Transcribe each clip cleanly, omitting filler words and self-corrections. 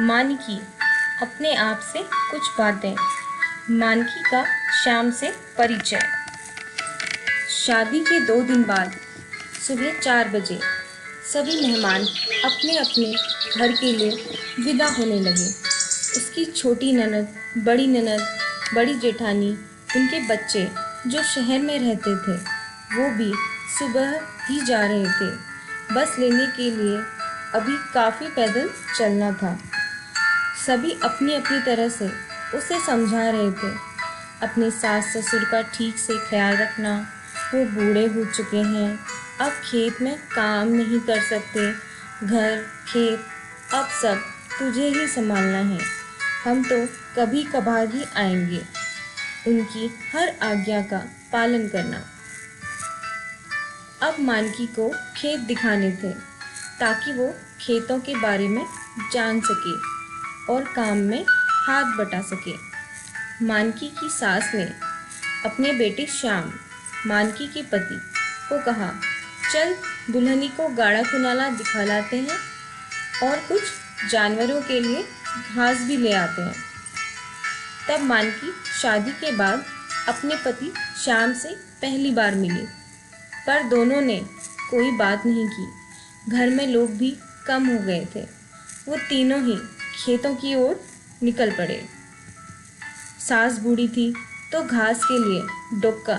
मानकी अपने आप से कुछ बातें। मानकी का श्याम से परिचय। शादी के 2 दिन बाद सुबह 4 बजे सभी मेहमान अपने अपने घर के लिए विदा होने लगे। उसकी छोटी ननद, बड़ी जेठानी, उनके बच्चे जो शहर में रहते थे वो भी सुबह ही जा रहे थे। बस लेने के लिए अभी काफ़ी पैदल चलना था। सभी अपनी अपनी तरह से उसे समझा रहे थे। अपने सास ससुर का ठीक से ख्याल रखना, वो बूढ़े हो चुके हैं, अब खेत में काम नहीं कर सकते, घर खेत अब सब तुझे ही संभालना है, हम तो कभी कभार ही आएंगे। उनकी हर आज्ञा का पालन करना। अब मानकी को खेत दिखाने थे ताकि वो खेतों के बारे में जान सके और काम में हाथ बटा सके। मानकी की सास ने अपने बेटे श्याम, मानकी के पति, को कहा, चल दुल्हनी को गाड़ा कुनाला दिखा लाते हैं और कुछ जानवरों के लिए घास भी ले आते हैं। तब मानकी शादी के बाद अपने पति श्याम से पहली बार मिली, पर दोनों ने कोई बात नहीं की। घर में लोग भी कम हो गए थे। वो तीनों ही खेतों की ओर निकल पड़े। सास बूढ़ी थी तो घास के लिए डोका,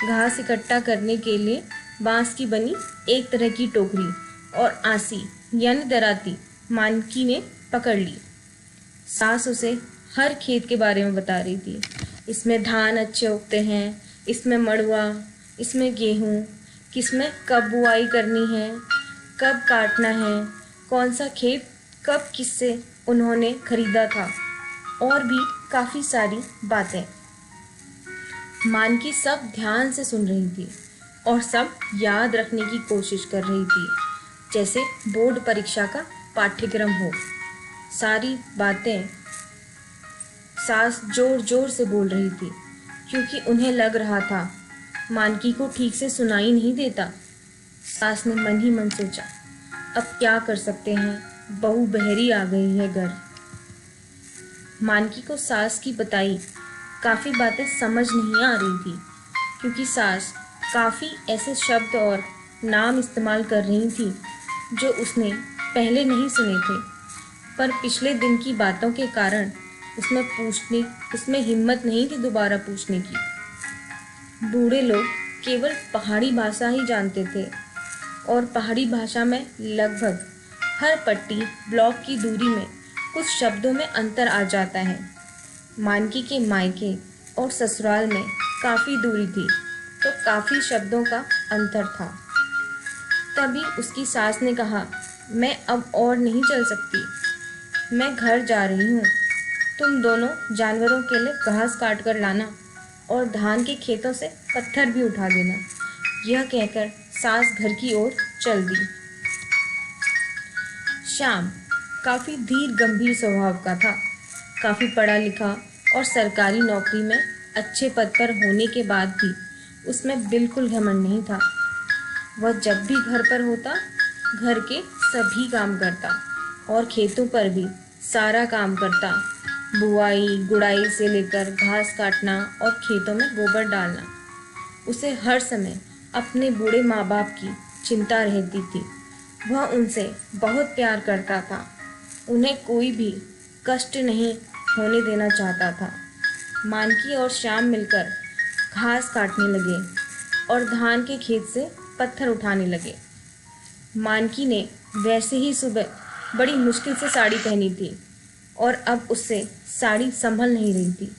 घास इकट्ठा करने के लिए बांस की बनी एक तरह की टोकरी और आसी यानी दराती मानकी ने पकड़ ली। सास उसे हर खेत के बारे में बता रही थी। इसमें धान अच्छे उगते हैं, इसमें मड़ुआ, इसमें गेहूँ, किसमें कब बुआई करनी है, कब काटना है, कौन सा खेत कब किससे उन्होंने खरीदा था, और भी काफ़ी सारी बातें। मानकी सब ध्यान से सुन रही थी और सब याद रखने की कोशिश कर रही थी, जैसे बोर्ड परीक्षा का पाठ्यक्रम हो। सारी बातें सास जोर जोर से बोल रही थी क्योंकि उन्हें लग रहा था मानकी को ठीक से सुनाई नहीं देता। सास ने मन ही मन सोचा, अब क्या कर सकते हैं, बहू बहरी आ गई है घर। मानकी को सास की बताई काफ़ी बातें समझ नहीं आ रही थी क्योंकि सास काफ़ी ऐसे शब्द और नाम इस्तेमाल कर रही थी जो उसने पहले नहीं सुने थे, पर पिछले दिन की बातों के कारण उसमें हिम्मत नहीं थी दोबारा पूछने की। बूढ़े लोग केवल पहाड़ी भाषा ही जानते थे और पहाड़ी भाषा में लगभग हर पट्टी ब्लॉक की दूरी में कुछ शब्दों में अंतर आ जाता है। मानकी के मायके और ससुराल में काफ़ी दूरी थी तो काफ़ी शब्दों का अंतर था। तभी उसकी सास ने कहा, मैं अब और नहीं चल सकती, मैं घर जा रही हूँ, तुम दोनों जानवरों के लिए घास काट कर लाना और धान के खेतों से पत्थर भी उठा देना। यह कहकर सास घर की ओर चल दी। श्याम काफ़ी धीर गंभीर स्वभाव का था। काफ़ी पढ़ा लिखा और सरकारी नौकरी में अच्छे पद पर होने के बाद भी उसमें बिल्कुल घमंड नहीं था। वह जब भी घर पर होता घर के सभी काम करता और खेतों पर भी सारा काम करता, बुआई गुड़ाई से लेकर घास काटना और खेतों में गोबर डालना। उसे हर समय अपने बूढ़े माँ बाप की चिंता रहती थी। वह उनसे बहुत प्यार करता था, उन्हें कोई भी कष्ट नहीं होने देना चाहता था। मानकी और श्याम मिलकर घास काटने लगे और धान के खेत से पत्थर उठाने लगे। मानकी ने वैसे ही सुबह बड़ी मुश्किल से साड़ी पहनी थी और अब उससे साड़ी संभल नहीं रही थी।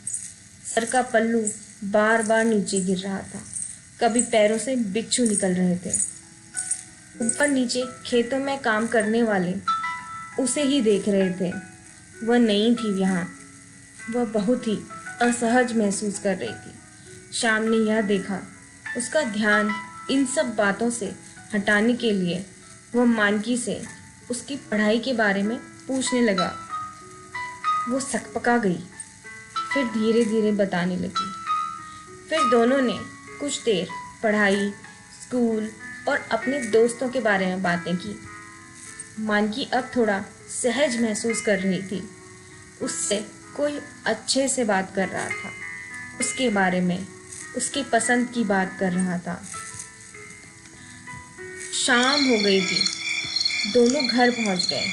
सर का पल्लू बार बार नीचे गिर रहा था, कभी पैरों से बिच्छू निकल रहे थे। ऊपर नीचे खेतों में काम करने वाले उसे ही देख रहे थे। वह नई थी यहाँ, वह बहुत ही असहज महसूस कर रही थी। श्याम ने यह देखा। उसका ध्यान इन सब बातों से हटाने के लिए वह मानकी से उसकी पढ़ाई के बारे में पूछने लगा। वो सकपका गई, फिर धीरे धीरे बताने लगी। फिर दोनों ने कुछ देर पढ़ाई, स्कूल और अपने दोस्तों के बारे में बातें की। मानकी अब थोड़ा सहज महसूस कर रही थी। उससे कोई अच्छे से बात कर रहा था, उसके बारे में, उसकी पसंद की बात कर रहा था। शाम हो गई थी, दोनों घर पहुंच गए।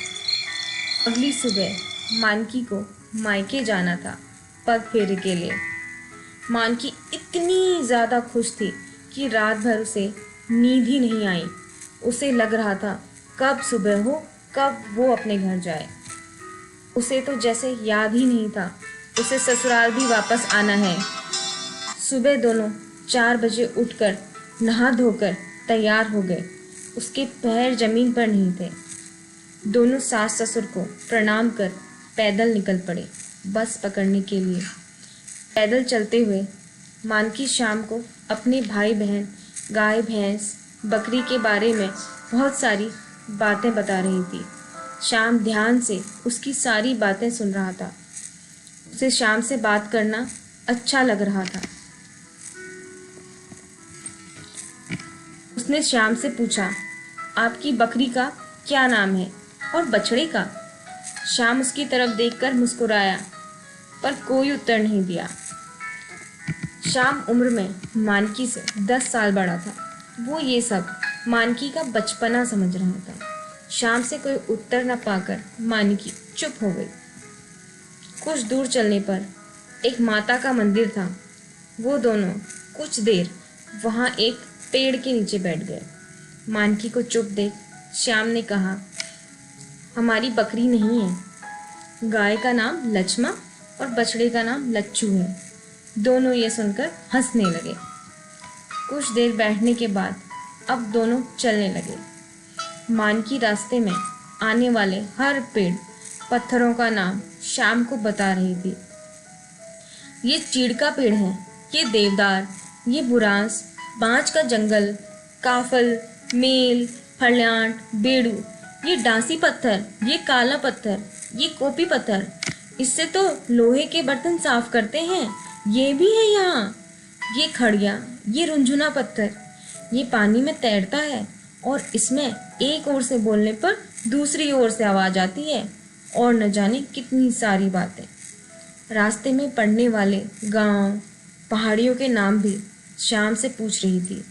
अगली सुबह मानकी को मायके जाना था पग फेरे के लिए। मानकी इतनी ज़्यादा खुश थी कि रात भर उसे नींद ही नहीं आई। उसे लग रहा था कब सुबह हो, कब वो अपने घर जाए। उसे तो जैसे याद ही नहीं था उसे ससुराल भी वापस आना है। सुबह दोनों 4 बजे उठकर नहा धोकर तैयार हो गए। उसके पैर जमीन पर नहीं थे। दोनों सास ससुर को प्रणाम कर पैदल निकल पड़े बस पकड़ने के लिए। पैदल चलते हुए मानकी शाम को अपने भाई बहन, गाय भैंस, बकरी के बारे में बहुत सारी बातें बता रही थी। शाम ध्यान से उसकी सारी बातें सुन रहा था। उसे शाम से बात करना अच्छा लग रहा था। उसने शाम से पूछा, आपकी बकरी का क्या नाम है और बछड़े का? शाम उसकी तरफ देखकर मुस्कुराया पर कोई उत्तर नहीं दिया। शाम उम्र में मानकी से 10 साल बड़ा था। वो ये सब मानकी का बचपना समझ रहा था। शाम से कोई उत्तर न पाकर मानकी चुप हो गई। कुछ दूर चलने पर एक माता का मंदिर था। वो दोनों कुछ देर वहाँ एक पेड़ के नीचे बैठ गए। मानकी को चुप देख श्याम ने कहा, हमारी बकरी नहीं है। गाय का नाम लक्ष्मा और बछड़े का नाम लच्छू है। दोनों ये सुनकर हंसने लगे। कुछ देर बैठने के बाद अब दोनों चलने लगे। मानकी रास्ते में आने वाले हर पेड़ पत्थरों का नाम श्याम को बता रही थी। ये चीड़ का पेड़ है, ये देवदार, ये बुरांस, बांज का जंगल, काफल, मेल, फल्याट, बेड़ू, ये डांसी पत्थर, ये काला पत्थर, ये कोपी पत्थर, इससे तो लोहे के बर्तन साफ करते हैं, ये भी है यहाँ। ये खड़िया, ये रुंझुना पत्थर, ये पानी में तैरता है और इसमें एक ओर से बोलने पर दूसरी ओर से आवाज़ आती है, और न जाने कितनी सारी बातें। रास्ते में पड़ने वाले गांव, पहाड़ियों के नाम भी श्याम से पूछ रही थी।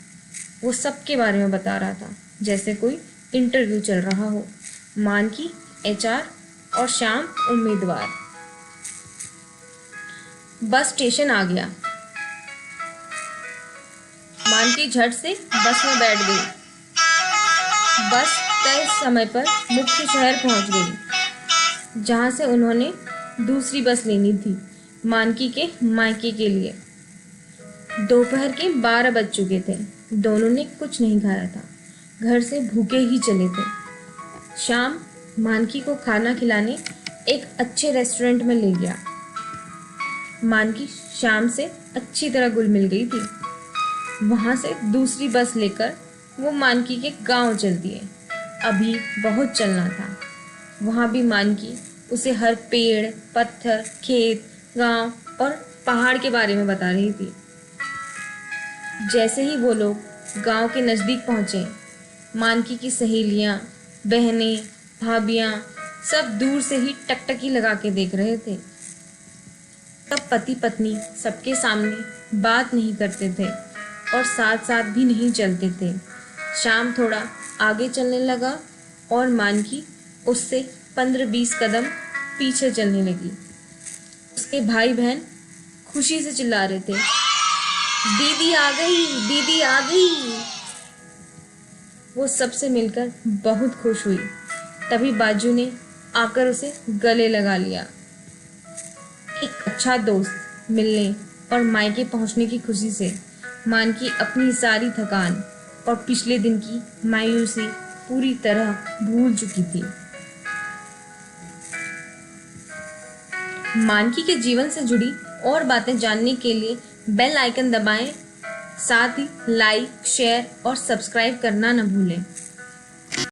वो सब के बारे में बता रहा था जैसे कोई इंटरव्यू चल रहा हो। मानकी HR और श्याम उम्मीदवार। बस स्टेशन आ गया। मानकी झट से बस में बैठ गई। बस तय समय पर मुख्य शहर पहुंच गई, जहां से उन्होंने दूसरी बस लेनी थी मानकी के मायके के लिए। दोपहर के 12 बज चुके थे। दोनों ने कुछ नहीं खाया था, घर से भूखे ही चले थे। शाम मानकी को खाना खिलाने एक अच्छे रेस्टोरेंट में ले गया। मानकी शाम से अच्छी तरह घुल मिल गई थी। वहाँ से दूसरी बस लेकर वो मानकी के गांव चल दिए। अभी बहुत चलना था। वहाँ भी मानकी उसे हर पेड़, पत्थर, खेत, गांव और पहाड़ के बारे में बता रही थी। जैसे ही वो लोग गांव के नज़दीक पहुँचे, मानकी की सहेलियाँ, बहनें, भाभियाँ सब दूर से ही टकटकी लगा के देख रहे थे। तब पति पत्नी सबके सामने बात नहीं करते थे और साथ साथ भी नहीं चलते थे। शाम थोड़ा आगे चलने लगा और मानकी उससे 15-20 कदम पीछे चलने लगी। उसके भाई बहन खुशी से चिल्ला रहे थे, दीदी आ गई, दीदी आ गई। वो सबसे मिलकर बहुत खुश हुई। तभी बाजू ने आकर उसे गले लगा लिया। एक अच्छा दोस्त मिलने और मायके पहुंचने की खुशी से मानकी अपनी सारी थकान और पिछले दिन की मायूसी पूरी तरह भूल चुकी थी। मानकी के जीवन से जुड़ी और बातें जानने के लिए बेल आइकन दबाएं। साथ ही लाइक, शेयर और सब्सक्राइब करना न भूलें।